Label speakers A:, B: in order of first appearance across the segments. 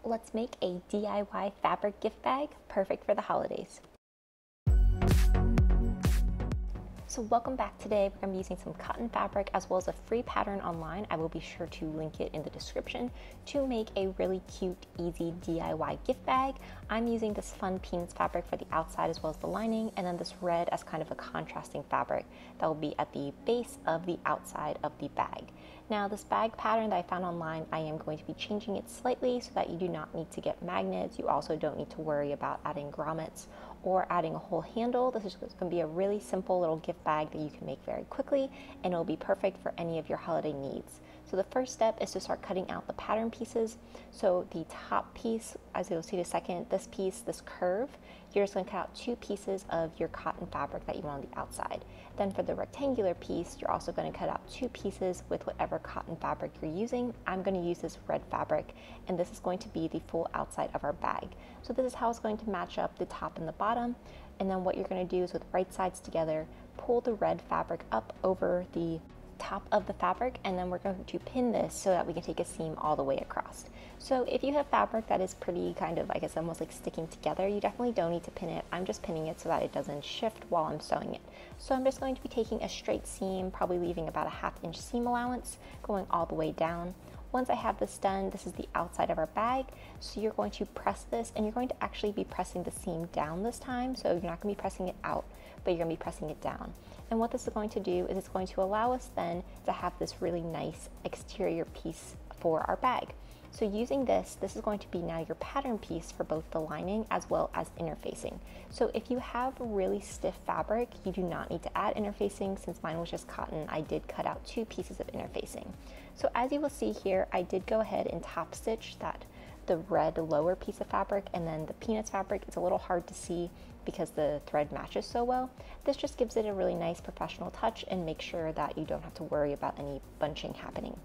A: Let's make a DIY fabric gift bag, perfect for the holidays. So welcome back. Today we're going to be using some cotton fabric as well as a free pattern online. I will be sure to link it in the description to make a really cute, easy DIY gift bag. I'm using this fun peanuts fabric for the outside as well as the lining, and then this red as kind of a contrasting fabric that will be at the base of the outside of the bag. Now this bag pattern that I found online, I am going to be changing it slightly so that you do not need to get magnets. You also don't need to worry about adding grommets or adding a whole handle. This is going to be a really simple little gift bag that you can make very quickly, and it'll be perfect for any of your holiday needs. So the first step is to start cutting out the pattern pieces. So the top piece, as you'll see in a second, this piece, this curve, you're just going to cut out 2 pieces of your cotton fabric that you want on the outside. Then for the rectangular piece, you're also going to cut out 2 pieces with whatever cotton fabric you're using. I'm going to use this red fabric, and this is going to be the full outside of our bag. So this is how it's going to match up the top and the bottom. And then what you're going to do is, with right sides together, pull the red fabric up over the top of the fabric, and then we're going to pin this so that we can take a seam all the way across. So if you have fabric that is pretty kind of, I guess, almost like sticking together, you definitely don't need to pin it. I'm just pinning it so that it doesn't shift while I'm sewing it. So I'm just going to be taking a straight seam, probably leaving about a 1/2 inch seam allowance, going all the way down. Once I have this done, this is the outside of our bag. So you're going to press this, and you're going to actually be pressing the seam down this time. So you're not going to be pressing it out, but you're going to be pressing it down. And what this is going to do is it's going to allow us then to have this really nice exterior piece for our bag. So using this is going to be now your pattern piece for both the lining as well as interfacing. So if you have really stiff fabric, you do not need to add interfacing. Since mine was just cotton, I did cut out 2 pieces of interfacing. So as you will see here, I did go ahead and top stitch the red lower piece of fabric, and then the peanuts fabric, it's a little hard to see because the thread matches so well. This just gives it a really nice professional touch and make sure that you don't have to worry about any bunching happening.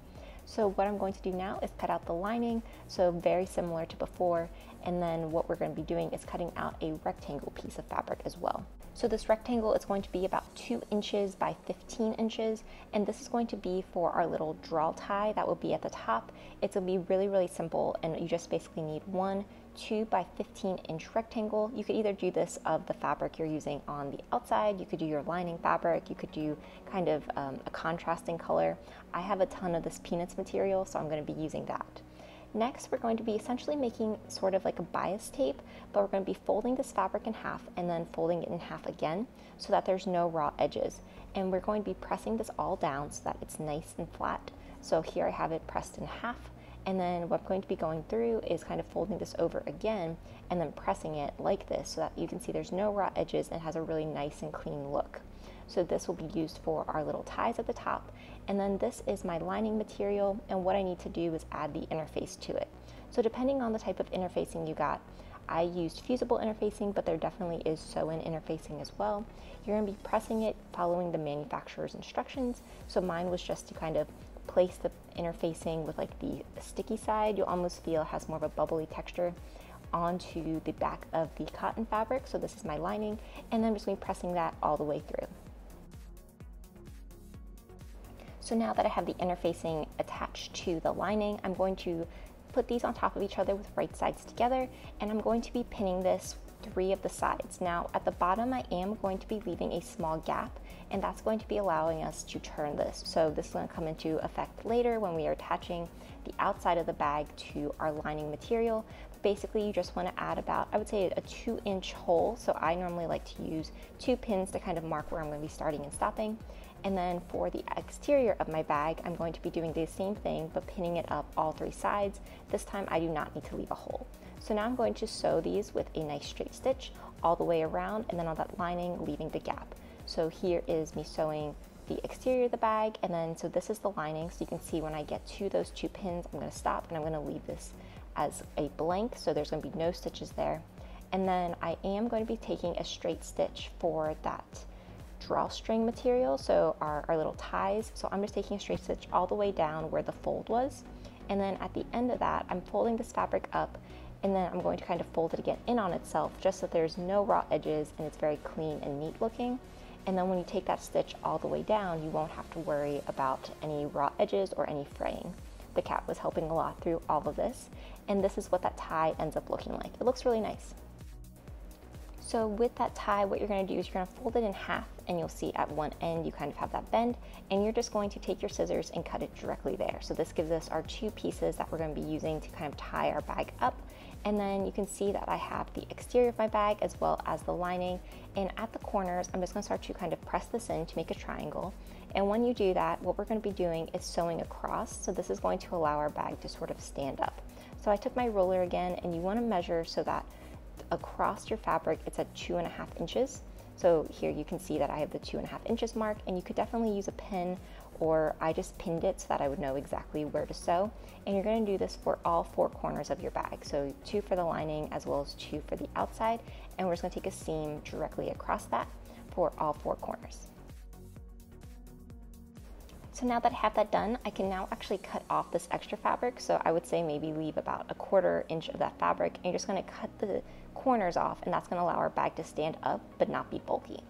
A: So what I'm going to do now is cut out the lining, so very similar to before, and then what we're going to be doing is cutting out a rectangle piece of fabric as well. So this rectangle is going to be about 2 inches by 15 inches, and this is going to be for our little draw tie that will be at the top. It's going to be really, really simple, and you just basically need 1 2 by 15 inch rectangle. You could either do this of the fabric you're using on the outside, you could do your lining fabric, you could do kind of a contrasting color. I have a ton of this peanuts material, so I'm going to be using that. Next, we're going to be essentially making sort of like a bias tape, but we're going to be folding this fabric in half and then folding it in half again so that there's no raw edges. And we're going to be pressing this all down so that it's nice and flat. So here I have it pressed in half. And then what I'm going to be going through is kind of folding this over again and then pressing it like this so that you can see there's no raw edges and has a really nice and clean look. So this will be used for our little ties at the top. And then this is my lining material, and what I need to do is add the interface to it. So depending on the type of interfacing you got, I used fusible interfacing, but there definitely is sew-in interfacing as well. You're going to be pressing it following the manufacturer's instructions. So mine was just to kind of place the interfacing with like the sticky side. You'll almost feel it has more of a bubbly texture onto the back of the cotton fabric. So this is my lining, and then I'm just going to be pressing that all the way through. So now that I have the interfacing attached to the lining, I'm going to put these on top of each other with right sides together, and I'm going to be pinning this 3 of the sides. Now at the bottom, I am going to be leaving a small gap, and that's going to be allowing us to turn this. So this is going to come into effect later when we are attaching the outside of the bag to our lining material. Basically, you just want to add about, I would say, a 2-inch hole. So I normally like to use 2 pins to kind of mark where I'm going to be starting and stopping. And then for the exterior of my bag, I'm going to be doing the same thing, but pinning it up all 3 sides. This time I do not need to leave a hole. So now I'm going to sew these with a nice straight stitch all the way around, and then on that lining, leaving the gap. So here is me sewing the exterior of the bag, and then so this is the lining. So you can see when I get to those 2 pins, I'm going to stop and I'm going to leave this as a blank. So there's going to be no stitches there. And then I am going to be taking a straight stitch for that drawstring material, so our little ties. So I'm just taking a straight stitch all the way down where the fold was, and then at the end of that, I'm folding this fabric up, and then I'm going to kind of fold it again in on itself just so there's no raw edges and it's very clean and neat looking. And then when you take that stitch all the way down, you won't have to worry about any raw edges or any fraying. The cat was helping a lot through all of this, and this is what that tie ends up looking like. It looks really nice. So with that tie, what you're going to do is you're going to fold it in half, and you'll see at one end you kind of have that bend, and you're just going to take your scissors and cut it directly there. So this gives us our two pieces that we're going to be using to kind of tie our bag up. And then you can see that I have the exterior of my bag as well as the lining, and at the corners I'm just going to start to kind of press this in to make a triangle. And when you do that, what we're going to be doing is sewing across, so this is going to allow our bag to sort of stand up. So I took my ruler again, and you want to measure so that across your fabric it's at 2.5 inches. So here you can see that I have the 2.5 inches mark, and you could definitely use a pin, or I just pinned it so that I would know exactly where to sew. And you're going to do this for all 4 corners of your bag, so 2 for the lining as well as 2 for the outside, and we're just going to take a seam directly across that for all 4 corners. So now that I have that done, I can now actually cut off this extra fabric. So I would say maybe leave about 1/4 inch of that fabric, and you're just going to cut the corners off, and that's going to allow our bag to stand up but not be bulky.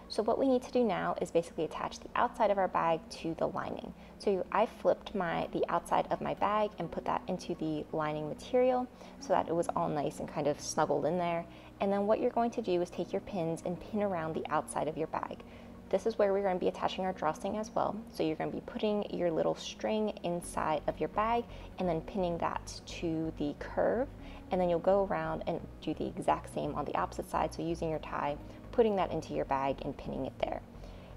A: So what we need to do now is basically attach the outside of our bag to the lining. So I flipped the outside of my bag and put that into the lining material so that it was all nice and kind of snuggled in there. And then what you're going to do is take your pins and pin around the outside of your bag. This is where we're going to be attaching our drawstring as well. So you're going to be putting your little string inside of your bag and then pinning that to the curve, and then you'll go around and do the exact same on the opposite side. So using your tie, putting that into your bag and pinning it there.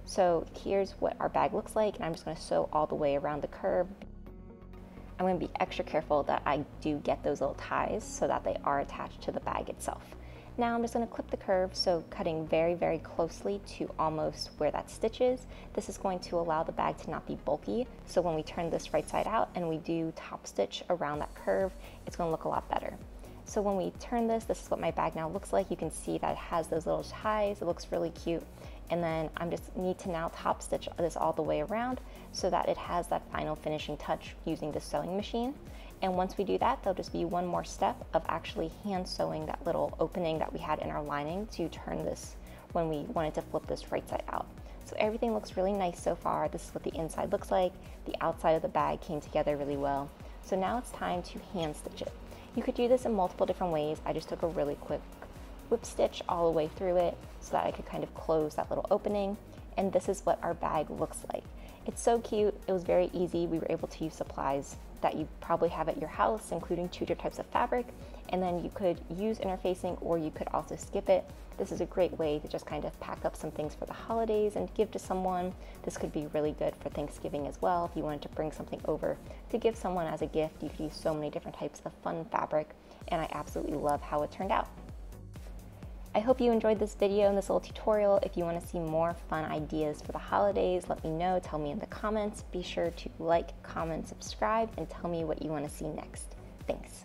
A: So here's what our bag looks like, and I'm just going to sew all the way around the curve. I'm going to be extra careful that I do get those little ties so that they are attached to the bag itself. Now I'm just going to clip the curve, so cutting very, very closely to almost where that stitch is. This is going to allow the bag to not be bulky, so when we turn this right side out and we do top stitch around that curve, it's going to look a lot better. So when we turn this is what my bag now looks like. You can see that it has those little ties. It looks really cute. And then I just need to now top stitch this all the way around so that it has that final finishing touch using the sewing machine. And once we do that, there'll just be one more step of actually hand sewing that little opening that we had in our lining to turn this when we wanted to flip this right side out. So everything looks really nice so far. This is what the inside looks like. The outside of the bag came together really well. So now it's time to hand stitch it. You could do this in multiple different ways. I just took a really quick whip stitch all the way through it so that I could kind of close that little opening. And this is what our bag looks like. It's so cute. It was very easy. We were able to use supplies that you probably have at your house, including 2 different types of fabric, and then you could use interfacing, or you could also skip it. This is a great way to just kind of pack up some things for the holidays and give to someone. This could be really good for Thanksgiving as well. If you wanted to bring something over to give someone as a gift, you could use so many different types of fun fabric, and I absolutely love how it turned out. I hope you enjoyed this video and this little tutorial. If you want to see more fun ideas for the holidays, let me know. Tell me in the comments. Be sure to like, comment, subscribe, and tell me what you want to see next. Thanks.